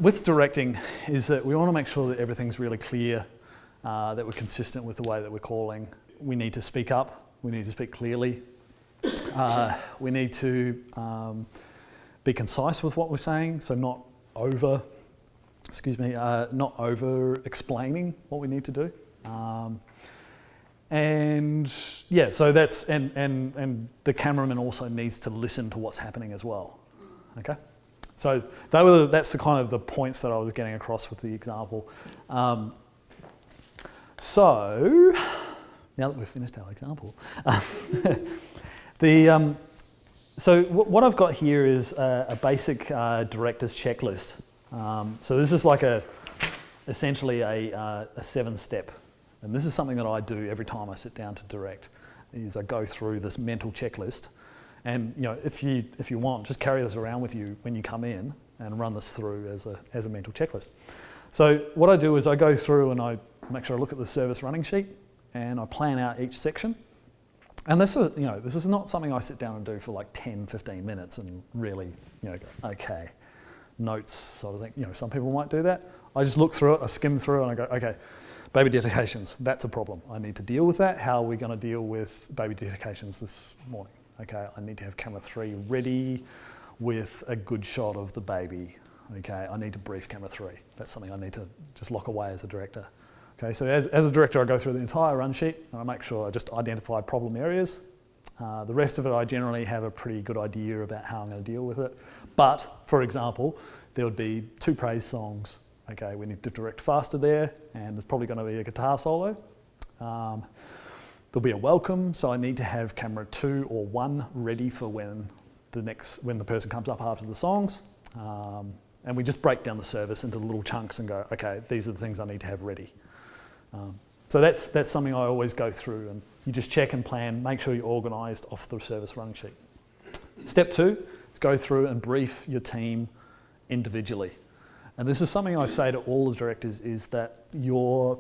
with directing is that we want to make sure that everything's really clear, that we're consistent with the way that we're calling. We need to speak up, we need to speak clearly, we need to be concise with what we're saying, so not over explaining what we need to do. And yeah, so that's, and the cameraman also needs to listen to what's happening as well, okay? So that's the kind of the points that I was getting across with the example. So, now that we've finished our example, so what I've got here is a basic director's checklist. So this is like essentially a 7-step, and this is something that I do every time I sit down to direct, is I go through this mental checklist. And you know, if you want, just carry this around with you when you come in and run this through as a mental checklist. So what I do is I go through and I make sure I look at the service running sheet and I plan out each section. And this is not something I sit down and do for like 10, 15 minutes and really, go, okay, notes sort of thing. Some people might do that. I just look through it, I skim through it, and I go, okay, baby dedications, that's a problem. I need to deal with that. How are we going to deal with baby dedications this morning? Okay, I need to have camera 3 ready with a good shot of the baby. Okay, I need to brief camera 3. That's something I need to just lock away as a director. Okay, so as a director, I go through the entire run sheet and I make sure I just identify problem areas. The rest of it, I generally have a pretty good idea about how I'm going to deal with it. But, for example, there would be 2 praise songs. Okay, we need to direct faster there, and there's probably going to be a guitar solo. There'll be a welcome, so I need to have camera 2 or 1 ready for when the person comes up after the songs. And we just break down the service into little chunks and go, okay, these are the things I need to have ready. So that's something I always go through, and you just check and plan, make sure you're organised off the service running sheet. Step 2 is go through and brief your team individually. And this is something I say to all the directors, is that I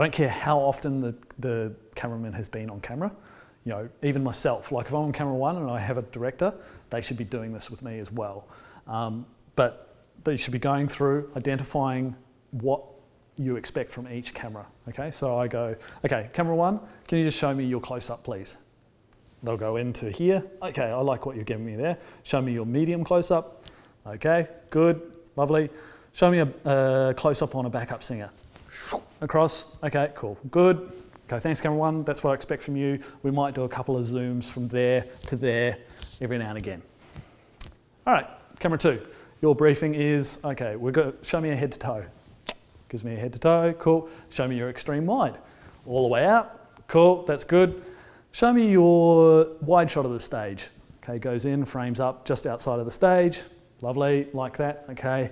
don't care how often the cameraman has been on camera, even myself, like if I'm on camera 1 and I have a director, they should be doing this with me as well. But they should be going through, identifying what you expect from each camera, okay? So I go, okay, camera 1, can you just show me your close-up, please? They'll go into here, okay, I like what you're giving me there. Show me your medium close-up, okay, good, lovely. Show me a close-up on a backup singer. Across, okay, cool, good. Okay, thanks camera 1, that's what I expect from you. We might do a couple of zooms from there to there every now and again. All right, camera 2, your briefing is, okay, show me a head to toe. Gives me a head to toe, cool. Show me your extreme wide. All the way out, cool, that's good. Show me your wide shot of the stage. Okay, goes in, frames up just outside of the stage. Lovely, like that, okay.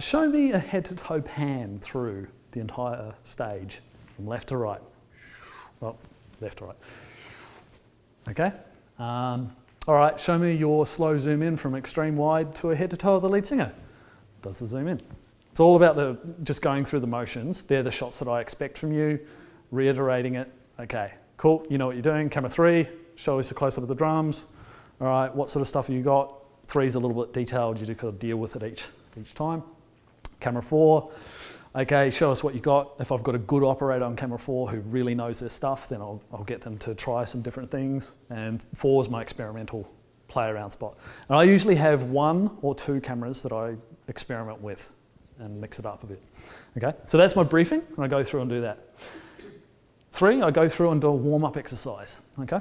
Show me a head to toe pan through the entire stage, from left to right. Well, left to right. Okay. All right, show me your slow zoom in from extreme wide to a head to toe of the lead singer. Does the zoom in. It's all about just going through the motions. They're the shots that I expect from you, reiterating it. Okay, cool, you know what you're doing. Camera 3, show us a close-up of the drums. All right, what sort of stuff have you got? 3 is a little bit detailed, you just got to deal with it each time. Camera 4, okay, show us what you got. If I've got a good operator on camera 4 who really knows their stuff, then I'll get them to try some different things. And 4 is my experimental play around spot. And I usually have 1 or 2 cameras that I experiment with and mix it up a bit. Okay, so that's my briefing, and I go through and do that. 3, I go through and do a warm-up exercise, okay?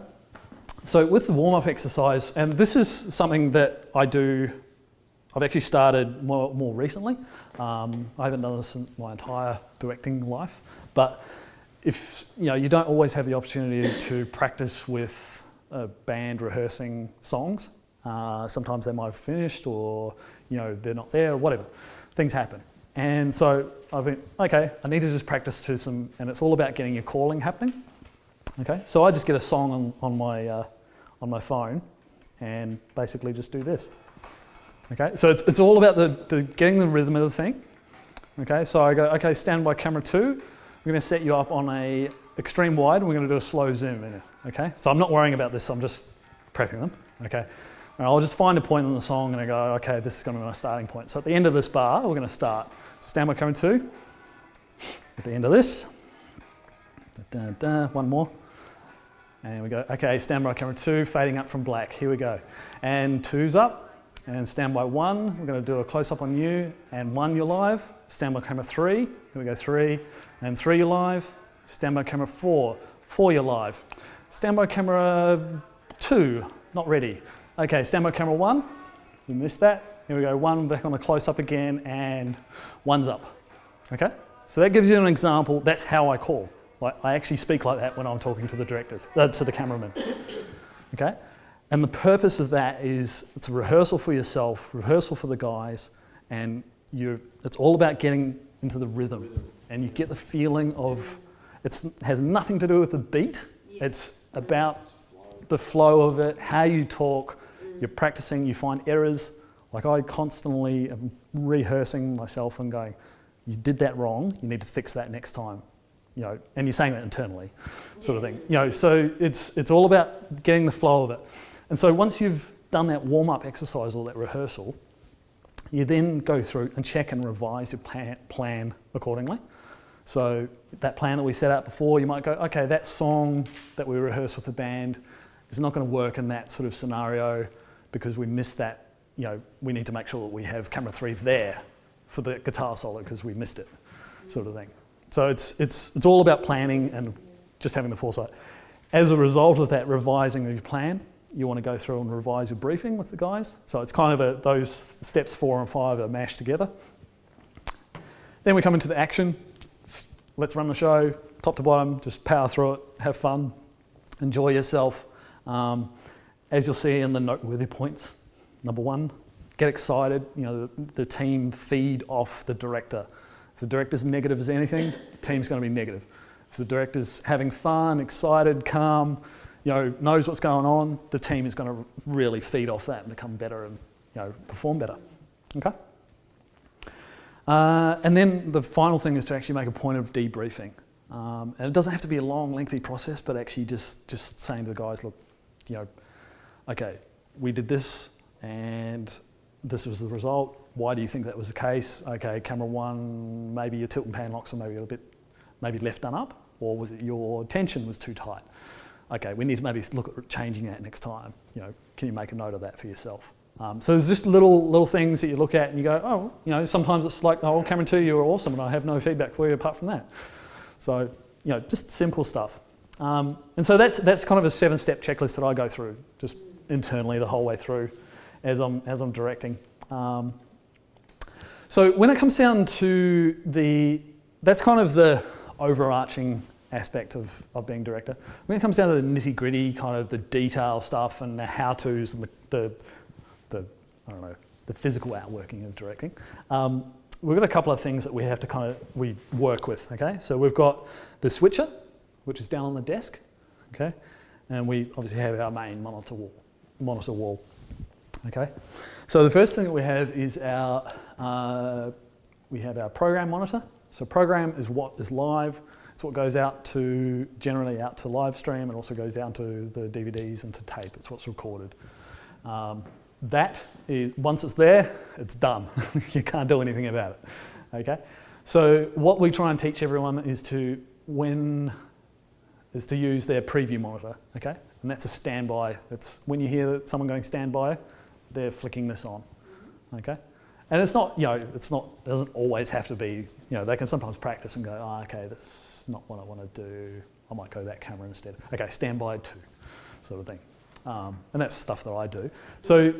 So with the warm-up exercise, and this is something that I've actually started more recently. I haven't done this in my entire directing life, but if you don't always have the opportunity to practice with a band rehearsing songs, sometimes they might have finished or they're not there or whatever. Things happen. And so I've been, okay, I need to just practice to some, and it's all about getting your calling happening. Okay, so I just get a song on my phone and basically just do this. Okay, so it's all about the getting the rhythm of the thing. Okay, so I go, okay, stand by camera 2. We're going to set you up on a extreme wide and we're going to do a slow zoom in it. Okay, so I'm not worrying about this, I'm just prepping them. Okay, And I'll just find a point in the song and I go, okay, this is going to be my starting point. So at the end of this bar, we're going to start. Stand by camera 2. At the end of this. One more. And we go, okay, stand by camera 2, fading up from black. Here we go. And 2's up. And stand by 1, we're going to do a close-up on you. And 1, you're live. Stand by camera 3. Here we go, 3. And 3, you're live. Stand by camera 4. 4, you're live. Stand by camera 2, not ready. Okay, stand by camera 1. You missed that. Here we go, 1, back on the close-up again, and 1's up. Okay? So that gives you an example. That's how I call. Like, I actually speak like that when I'm talking to the directors, to the cameramen. Okay? And the purpose of that is it's a rehearsal for yourself, rehearsal for the guys, and it's all about getting into the rhythm. And you get the feeling of, it has nothing to do with the beat, it's about the flow of it, how you talk, you're practicing, you find errors. Like I constantly am rehearsing myself and going, you did that wrong, you need to fix that next time. You know, and you're saying that internally, sort of thing. You know, so it's all about getting the flow of it. And so once you've done that warm-up exercise or that rehearsal, you then go through and check and revise your plan accordingly. So that plan that we set out before, you might go, okay, that song that we rehearsed with the band is not going to work in that sort of scenario because we missed that. You know, we need to make sure that we have camera 3 there for the guitar solo because we missed it, sort of thing. So it's all about planning and just having the foresight. As a result of that revising of your plan, you want to go through and revise your briefing with the guys. So it's kind of those steps 4 and 5 are mashed together. Then we come into the action. Let's run the show, top to bottom, just power through it, have fun, enjoy yourself. As you'll see in the noteworthy points, number 1, get excited. You know, the team feed off the director. If the director's negative as anything, the team's going to be negative. If the director's having fun, excited, calm, you know, knows what's going on, the team is going to really feed off that and become better and, you know, perform better. Okay? And then the final thing is to actually make a point of debriefing. And it doesn't have to be a long, lengthy process, but actually just saying to the guys, look, you know, okay, we did this and this was the result. Why do you think that was the case? Okay, camera 1, maybe your tilt and pan locks are maybe a bit, maybe left done up, or was it your tension was too tight? Okay, we need to maybe look at changing that next time. You know, can you make a note of that for yourself? So there's just little things that you look at and you go, oh, you know, sometimes it's like, oh, camera 2, you were awesome, and I have no feedback for you apart from that. So, you know, just simple stuff. And so that's kind of a 7-step checklist that I go through, just internally the whole way through as I'm directing. So when it comes down to that's kind of the overarching aspect of being director. When it comes down to the nitty-gritty, kind of the detail stuff and the how-tos and the I don't know, the physical outworking of directing, we've got a couple of things that we have to we work with, okay? So we've got the switcher, which is down on the desk, okay? And we obviously have our main monitor wall, okay? So the first thing that we have is our program monitor. So program is what is live. It's what goes out generally out to live stream. It also goes down to the DVDs and to tape. It's what's recorded. That is, once it's there, it's done. You can't do anything about it, okay? So what we try and teach everyone is to use their preview monitor, okay? And that's a standby. It's when you hear someone going standby, they're flicking this on, okay? And it's not, you know, it doesn't always have to be, you know, they can sometimes practice and go, oh, okay, that's not what I want to do. I might go that camera instead. Okay, standby 2, sort of thing. And that's stuff that I do. So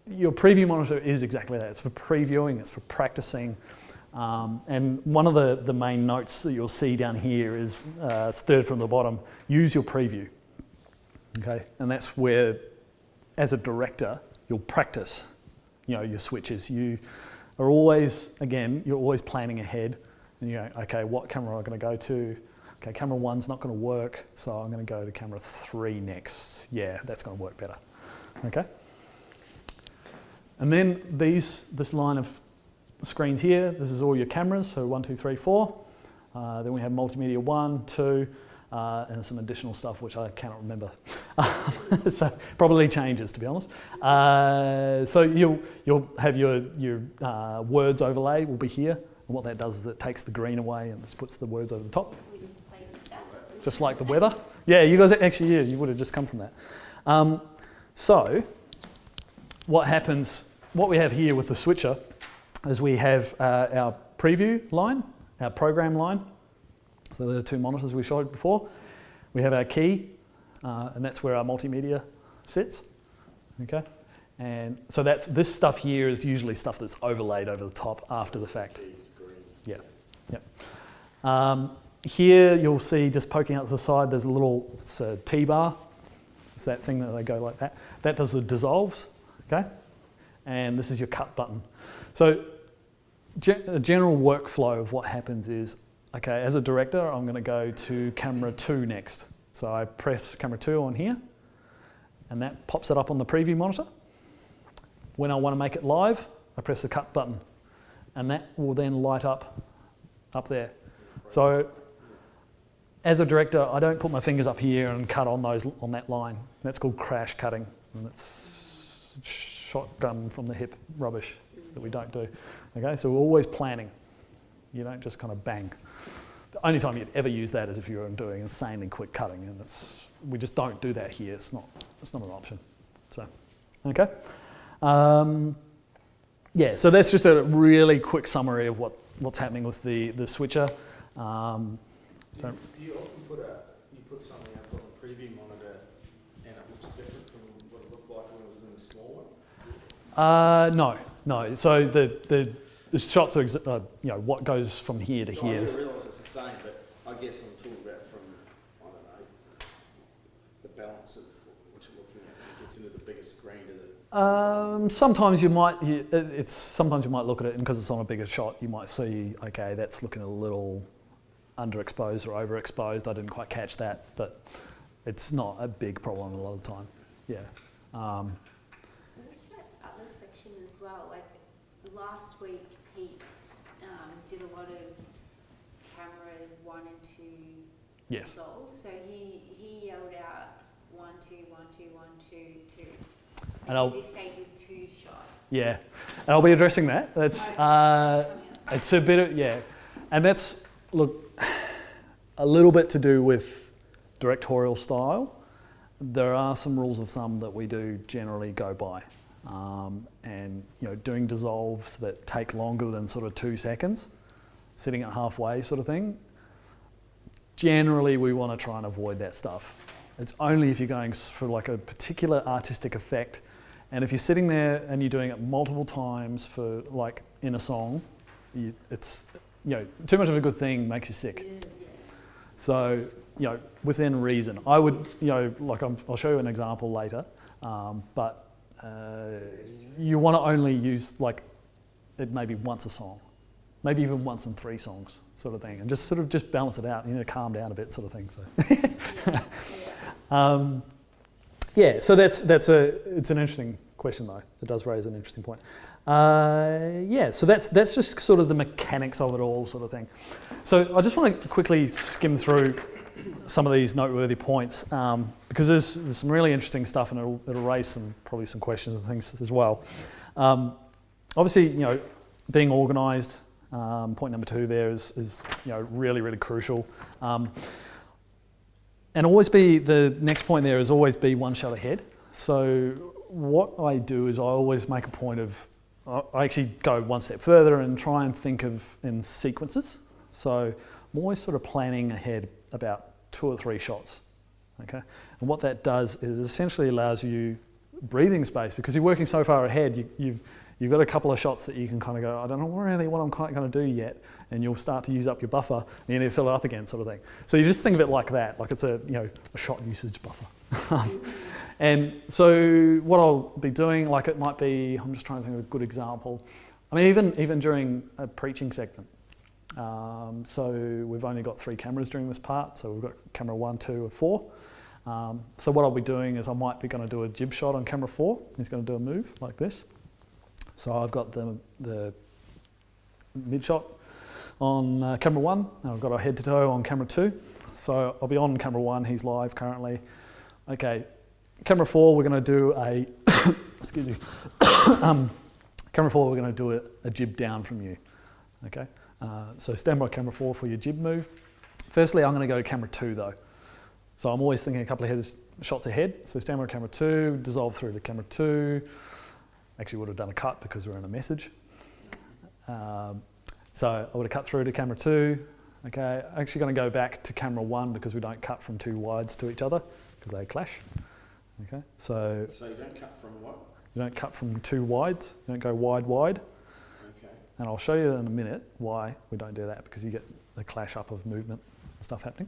your preview monitor is exactly that. It's for previewing, it's for practicing. And one of the main notes that you'll see down here is, it's third from the bottom, use your preview. Okay, and that's where, as a director, you'll practice, you know, your switches. You are always, again, you're always planning ahead. And you go, okay, what camera am I going to go to? Okay, camera 1's not going to work, so I'm going to go to camera 3 next. Yeah, that's going to work better. Okay. And then this line of screens here, this is all your cameras, so 1, 2, 3, 4. Then we have multimedia 1, 2, and some additional stuff which I cannot remember. So probably changes, to be honest. So you'll have your words overlay will be here, and what that does is it takes the green away and just puts the words over the top, just like the weather. Yeah, you guys actually, yeah, you would have just come from that. So what happens? What we have here with the switcher is we have our preview line, our program line. So there are two monitors we showed before. We have our key, and that's where our multimedia sits. Okay, and so this stuff here is usually stuff that's overlaid over the top after the fact. Yeah, yeah. Here you'll see just poking out to the side. There's it's a T-bar. It's that thing that they go like that. That does the dissolves. Okay, and this is your cut button. So a general workflow of what happens is, okay, as a director, I'm going to go to camera 2 next. So I press camera 2 on here, and that pops it up on the preview monitor. When I want to make it live, I press the cut button, and that will then light up there. So as a director, I don't put my fingers up here and cut on that line. That's called crash cutting, and it's shotgun from the hip rubbish that we don't do. Okay, so we're always planning. You don't just kind of bang. The only time you'd ever use that is if you were doing insanely quick cutting, and we just don't do that here. It's not an option. So, okay. Yeah, so that's just a really quick summary of what's happening with the switcher. Do you often put something up on the preview monitor and it looks different from what it looked like when it was in the small one? No. So the shots are, what goes from here to here. I realise it's the same, but I guess I'm talking about from, I don't know, the balance of what you're looking at when it gets into the bigger screen. Sometimes you might look at it, and because it's on a bigger shot, you might see, okay, that's looking a little underexposed or overexposed. I didn't quite catch that, but it's not a big problem a lot of the time. Yeah. There's that other section as well. Like last week, Pete did a lot of camera 1 and 2 Yes. solves. So he yelled out 1, 2, 1, 2, 1, 2, 2. And he stayed with 2 shot. Yeah, and I'll be addressing that. That's it's a bit of, yeah, and that's a little bit to do with directorial style. There are some rules of thumb that we do generally go by, and doing dissolves that take longer than sort of 2 seconds, sitting at halfway sort of thing. Generally, we want to try and avoid that stuff. It's only if you're going for like a particular artistic effect, and if you're sitting there and you're doing it multiple times for like in a song, it's too much of a good thing makes you sick. So within reason, I would I'll show you an example later, but you want to only use it maybe once a song, maybe even once in 3 songs, sort of thing, and just balance it out. Calm down a bit, sort of thing. So. So it's an interesting question though. It does raise an interesting point. So that's just sort of the mechanics of it all, sort of thing. So I just want to quickly skim through some of these noteworthy points because there's some really interesting stuff, and it'll raise probably some questions and things as well. Obviously, being organised. Point number 2 there is really, really crucial. And the next point there is always be 1 shot ahead. So what I do is I always make a point of, I actually go 1 step further and try and think in sequences. So I'm always sort of planning ahead about 2 or 3 shots, okay? And what that does is essentially allows you breathing space, because you're working so far ahead, you've got a couple of shots that you can kind of go, I don't know really what I'm quite going to do yet, and you'll start to use up your buffer, and you need to fill it up again, sort of thing. So you just think of it like that, like it's a shot usage buffer. And so what I'll be doing, it might be, I'm just trying to think of a good example. I mean, even during a preaching segment. So we've only got 3 cameras during this part, so we've got camera 1, 2, and 4. So what I'll be doing is I might be going to do a jib shot on camera 4. He's going to do a move like this. So I've got the mid shot on camera 1, and I've got a head to toe on camera 2. So I'll be on camera 1, he's live currently. Okay, camera 4, we're going to do a, excuse me, camera 4, we're going to do a jib down from you, okay? So stand by camera 4 for your jib move. Firstly, I'm going to go to camera 2 though. So I'm always thinking a couple of shots ahead. So stand by camera 2, dissolve through to camera 2. Actually would have done a cut because we're in a message. So I would have cut through to camera 2. Okay, I'm actually going to go back to camera 1 because we don't cut from 2 wides to each other because they clash. Okay, so So you don't cut from what? you don't cut from 2 wides. You don't go wide. Okay. And I'll show you in a minute why we don't do that, because you get the clash up of movement and stuff happening.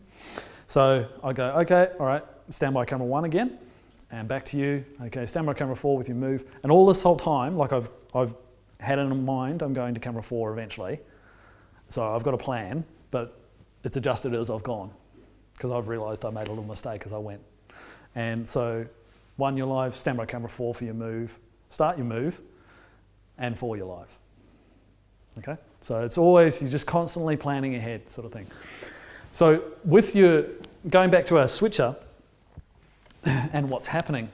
So I go, okay, all right, stand by camera 1 again, and back to you. Okay, stand by camera 4 with your move. And all this whole time, like I've had in mind, I'm going to camera 4 eventually. So I've got a plan, but it's adjusted as I've gone, because I've realised I made a little mistake as I went. And so 1, you're live, stand by camera 4 for your move, start your move, and 4, you're live. Okay, so it's always, you're just constantly planning ahead sort of thing. So with your, going back to our switcher and what's happening,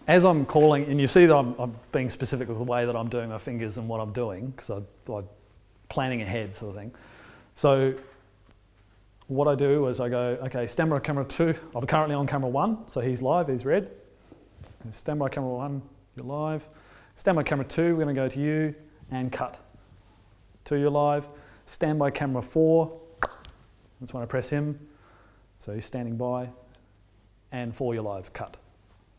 as I'm calling, and you see that I'm being specific with the way that I'm doing my fingers and what I'm doing, because I'm planning ahead sort of thing. So what I do is I go, okay, stand by camera 2, I'm currently on camera 1, so he's live, he's red. Stand by camera 1, you're live. Stand by camera 2, we're going to go to you and cut. 2, you're live. Stand by camera 4, that's when I press him, so he's standing by, and 4, you're live, cut.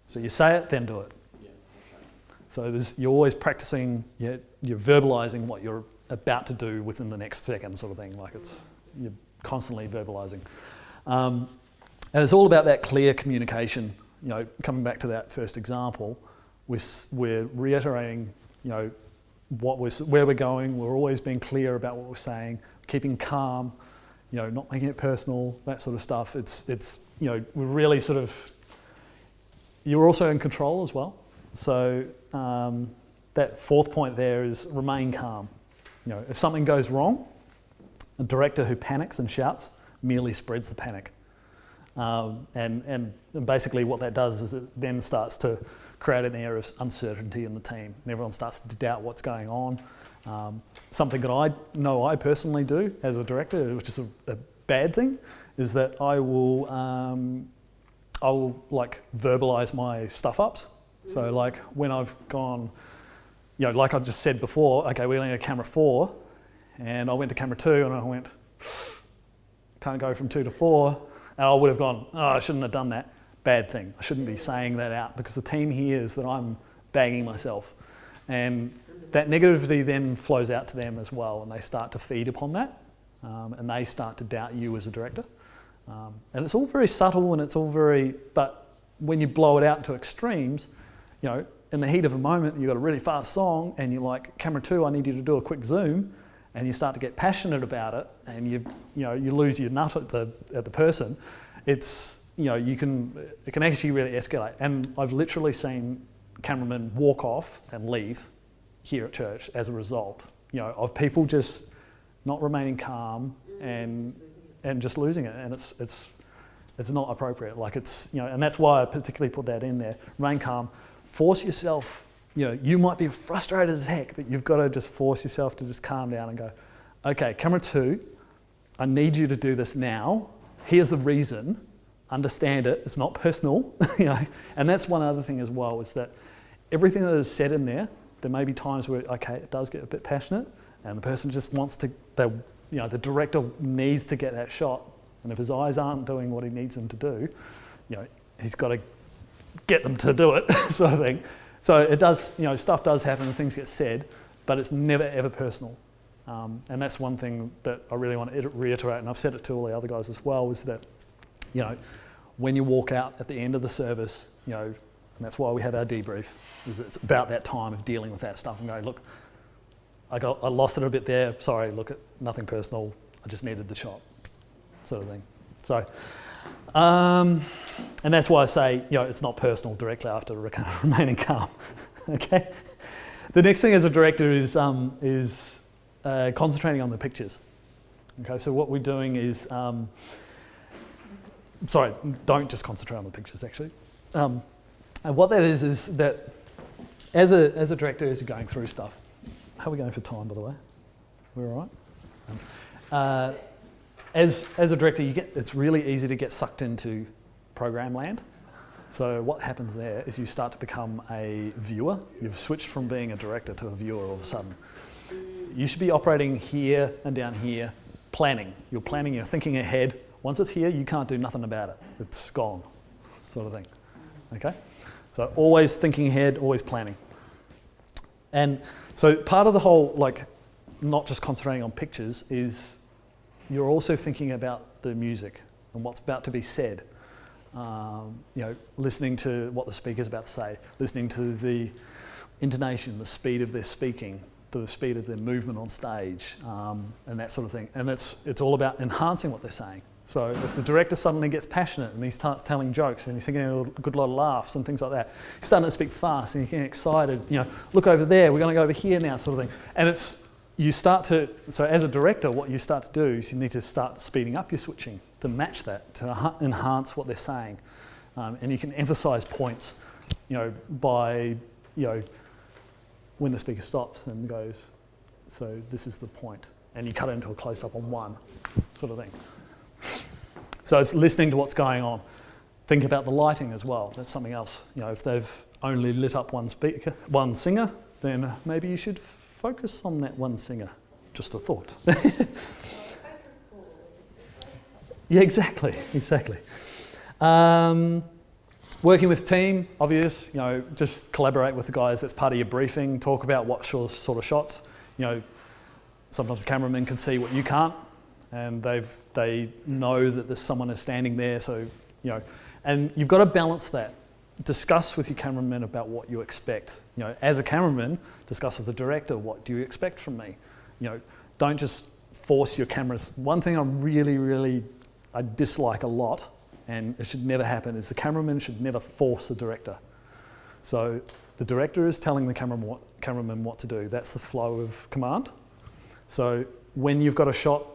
So you say it, then do it. Yeah, okay. So you're always practicing, you're verbalising what you're about to do within the next second sort of thing, like you're constantly verbalising. And it's all about that clear communication. You know, coming back to that first example, we're reiterating, you know, where we're going. We're always being clear about what we're saying, keeping calm, you know, not making it personal, that sort of stuff. It's you know, we're really sort of, you're also in control as well. So that 4th point there is remain calm. You know, if something goes wrong, a director who panics and shouts merely spreads the panic. And basically what that does is it then starts to create an air of uncertainty in the team, and everyone starts to doubt what's going on. Something that I know I personally do as a director, which is a bad thing, is that I will like verbalise my stuff ups. So like when I've gone, you know, like I just said before, okay, we're going to camera 4, and I went to camera 2 and I went, can't go from 2 to 4, and I would have gone, oh, I shouldn't have done that. Bad thing. I shouldn't be saying that out, because the team hears that I'm bagging myself. And that negativity then flows out to them as well, and they start to feed upon that, and they start to doubt you as a director. And it's all very subtle, and it's all very, but when you blow it out to extremes, you know, in the heat of a moment, you've got a really fast song, and you're like, camera 2, I need you to do a quick zoom, and you start to get passionate about it, and you lose your nut at the person. It's, you know, it can actually really escalate. And I've literally seen cameramen walk off and leave here at church as a result, you know, of people just not remaining calm and just losing it. And it's not appropriate. Like it's, you know, and that's why I particularly put that in there. Remain calm. Force yourself, you know, you might be frustrated as heck, but you've got to just force yourself to just calm down and go, okay, camera 2, I need you to do this now. Here's the reason. Understand it. It's not personal, you know. And that's one other thing as well, is that everything that is said in there may be times where, okay, it does get a bit passionate, and the person just wants to, you know, the director needs to get that shot, and if his eyes aren't doing what he needs them to do, you know, he's got to get them to do it, sort of thing. So it does, you know, stuff does happen and things get said, but it's never ever personal. And that's one thing that I really want to reiterate, and I've said it to all the other guys as well, is that, you know, when you walk out at the end of the service, you know, and that's why we have our debrief, is it's about that time of dealing with that stuff and going, look, I lost it a bit there, sorry, look, nothing personal, I just needed the shot, sort of thing. So, and that's why I say, you know, it's not personal directly after remaining calm, okay? The next thing as a director is concentrating on the pictures. Okay, so what we're doing is, sorry, don't just concentrate on the pictures actually. And what that is that as a director, as you're going through stuff, how are we going for time, by the way? We're all right? As a director, it's really easy to get sucked into program land. So what happens there is you start to become a viewer. You've switched from being a director to a viewer all of a sudden. You should be operating here and down here, planning. You're planning, you're thinking ahead. Once it's here, you can't do nothing about it. It's gone, sort of thing. Okay? So always thinking ahead, always planning. And so part of the whole, like, not just concentrating on pictures is you're also thinking about the music and what's about to be said. Listening to what the speaker's about to say, listening to the intonation, the speed of their speaking, the speed of their movement on stage, and that sort of thing. And it's all about enhancing what they're saying. So if the director suddenly gets passionate and he starts telling jokes and he's getting a good lot of laughs and things like that, he's starting to speak fast and he's getting excited, look over there, we're going to go over here now, sort of thing. And so as a director, what you start to do is you need to start speeding up your switching to match that, to enhance what they're saying. And you can emphasize points, by, when the speaker stops and goes, so this is the point. And you cut into a close-up on one, sort of thing. So it's listening to what's going on. Think about the lighting as well. That's something else. If they've only lit up one singer, then maybe you should focus on that one singer. Just a thought. Yeah, exactly. Working with team, obvious. Just collaborate with the guys. That's part of your briefing. Talk about what sort of shots. Sometimes the cameraman can see what you can't, and they know that there's someone is standing there. So and you've got to balance that. Discuss with your cameraman about what you expect. As a cameraman, discuss with the director, what do you expect from me? Don't just force your cameras. One thing I dislike a lot, and it should never happen, is the cameraman should never force the director. So the director is telling the cameraman what to do. That's the flow of command. So when you've got a shot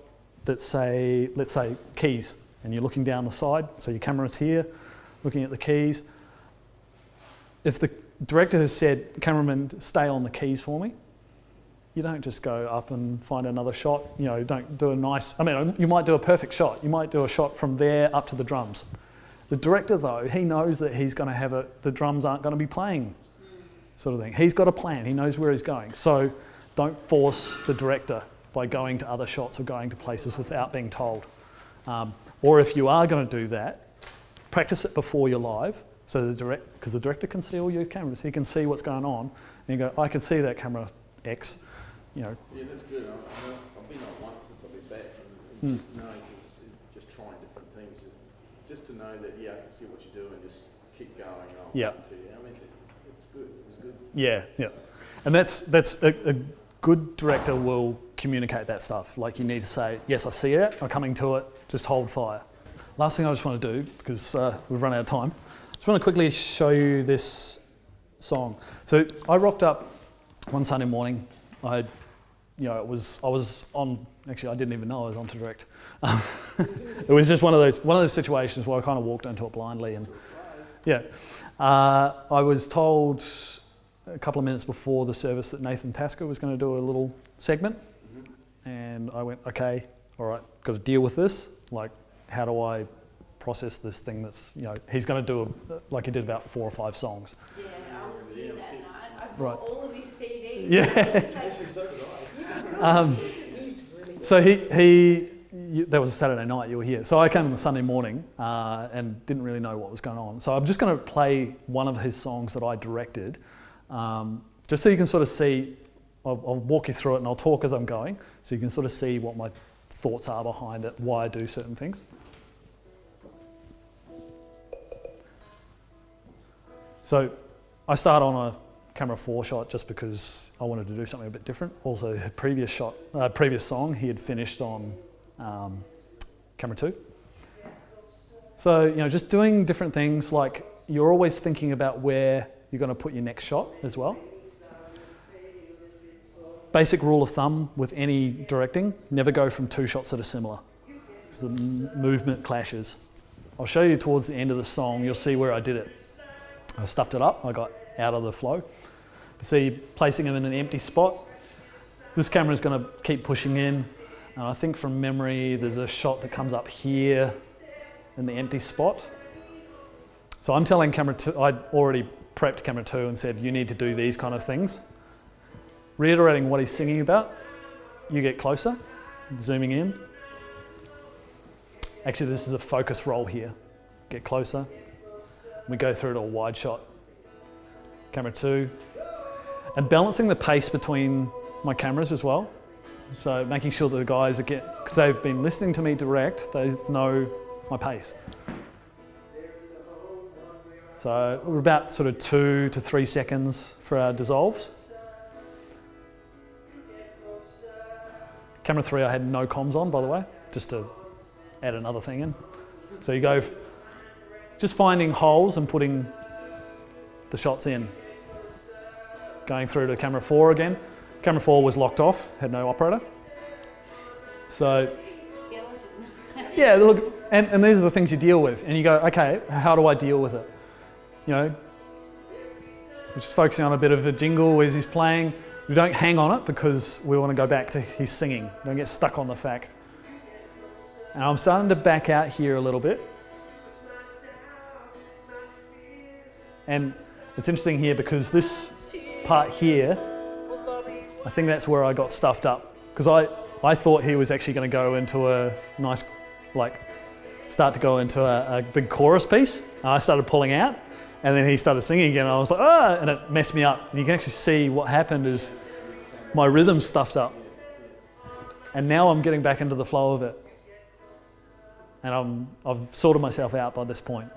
that's let's say keys, and you're looking down the side, so your camera's here, looking at the keys. If the director has said, cameraman, stay on the keys for me, you don't just go up and find another shot. Don't do you might do a perfect shot. You might do a shot from there up to the drums. The director, though, he knows that he's going to have the drums aren't going to be playing, sort of thing. He's got a plan. He knows where he's going. So don't force the director by going to other shots or going to places without being told. Or if you are going to do that, practice it before you're live. So because the director can see all your cameras, he can see what's going on, and you go, I can see that camera X, Yeah, that's good. I've been on once since I've been back, and just trying different things, just to know that I can see what you do and just keep going. Yeah. It's good. It was good. Yeah, and that's a good director will communicate that stuff. Like you need to say, yes, I see it. I'm coming to it. Just hold fire. Last thing I just want to do, because we've run out of time. I just want to quickly show you this song. So I rocked up one Sunday morning. I was on. Actually, I didn't even know I was on to direct. It was just one of those situations where I kind of walked into it blindly, and I was told a couple of minutes before the service that Nathan Tasker was going to do a little segment, and I went, okay, all right, got to deal with this. Like, how do I process this thing that's, he's going to do like he did about 4 or 5 songs. Yeah, I was here that night. I bought Right. all of his CDs. Yeah. So that was a Saturday night, you were here. So I came on the Sunday morning and didn't really know what was going on. So I'm just going to play one of his songs that I directed, just so you can sort of see. I'll walk you through it and I'll talk as I'm going, so you can sort of see what my thoughts are behind it, why I do certain things. So I start on a camera 4 shot just because I wanted to do something a bit different. Also, the previous song he had finished on camera 2. So, just doing different things, like you're always thinking about where you're going to put your next shot as well. Basic rule of thumb with any directing, never go from 2 shots that are similar, because the movement clashes. I'll show you towards the end of the song, you'll see where I did it. I stuffed it up, I got out of the flow. See, placing them in an empty spot. This camera is going to keep pushing in. And I think from memory, there's a shot that comes up here in the empty spot. So I'm telling camera 2, I'd already prepped camera 2 and said, you need to do these kind of things. Reiterating what he's singing about, you get closer, zooming in. Actually, this is a focus roll here. Get closer. We go through to a wide shot. Camera 2. And balancing the pace between my cameras as well. So making sure that the guys are because they've been listening to me direct, they know my pace. So we're about sort of 2 to 3 seconds for our dissolves. Camera 3, I had no comms on, by the way, just to add another thing in. So you go just finding holes and putting the shots in. Going through to camera 4 again. Camera 4 was locked off, had no operator. So, Skeleton. yeah, look, and these are the things you deal with. And you go, okay, how do I deal with it? You know, we're just focusing on a bit of a jingle as he's playing. We don't hang on it because we want to go back to his singing. Don't get stuck on the fact. And I'm starting to back out here a little bit. And it's interesting here because this part here, I think that's where I got stuffed up. Because I thought he was actually going to go into a nice, start to go into a big chorus piece. And I started pulling out. And then he started singing again, and I was like, ah, and it messed me up. And you can actually see what happened is my rhythm stuffed up. And now I'm getting back into the flow of it. And I've sorted myself out by this point.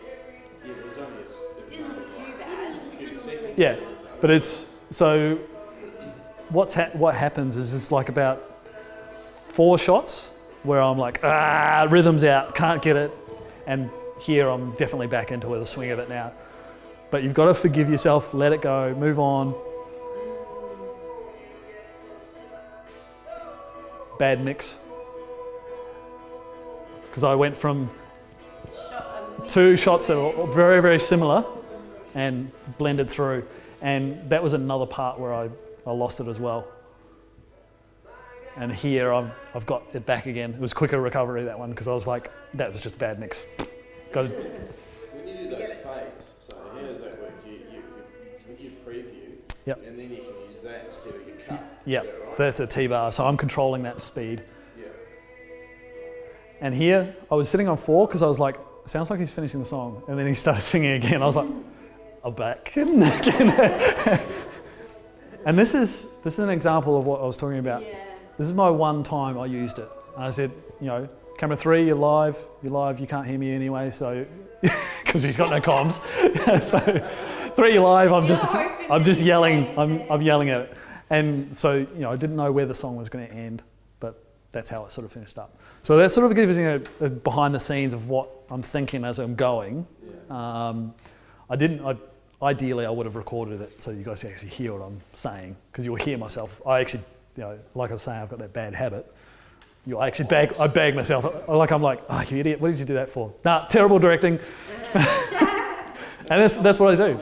Yeah, there's only It didn't look too bad. a few seconds. Yeah, but it's, so what happens is it's like about 4 shots where I'm like, rhythm's out, can't get it. And here I'm definitely back into the swing of it now. But you've got to forgive yourself, let it go, move on. Bad mix. Because I went from 2 shots that were very, very similar and blended through. And that was another part where I lost it as well. And here I've got it back again. It was quicker recovery, that one, because I was like, that was just a bad mix. Got it. When you do those fades, so how does that work? You preview, Yep. and then you can use that instead of your cut. Yeah, Is that right? so that's a T-bar. So I'm controlling that speed. Yeah. And here I was sitting on 4 because I was like, sounds like he's finishing the song. And then he started singing again. I was like, I'm back. And this is an example of what I was talking about. Yeah. This is my one time I used it. And I said, camera 3, you're live, you can't hear me anyway, so, because he's got no comms. So 3, you're live, I'm just yelling, I'm yelling at it. And so, I didn't know where the song was going to end, but that's how it sort of finished up. So that sort of gives you a behind the scenes of what I'm thinking as I'm going. Yeah. Ideally I would have recorded it so you guys can actually hear what I'm saying, because you'll hear myself. I actually, like I was saying, I've got that bad habit. I actually bag myself. I'm like, oh, you idiot, what did you do that for? Nah, terrible directing. And that's what I do.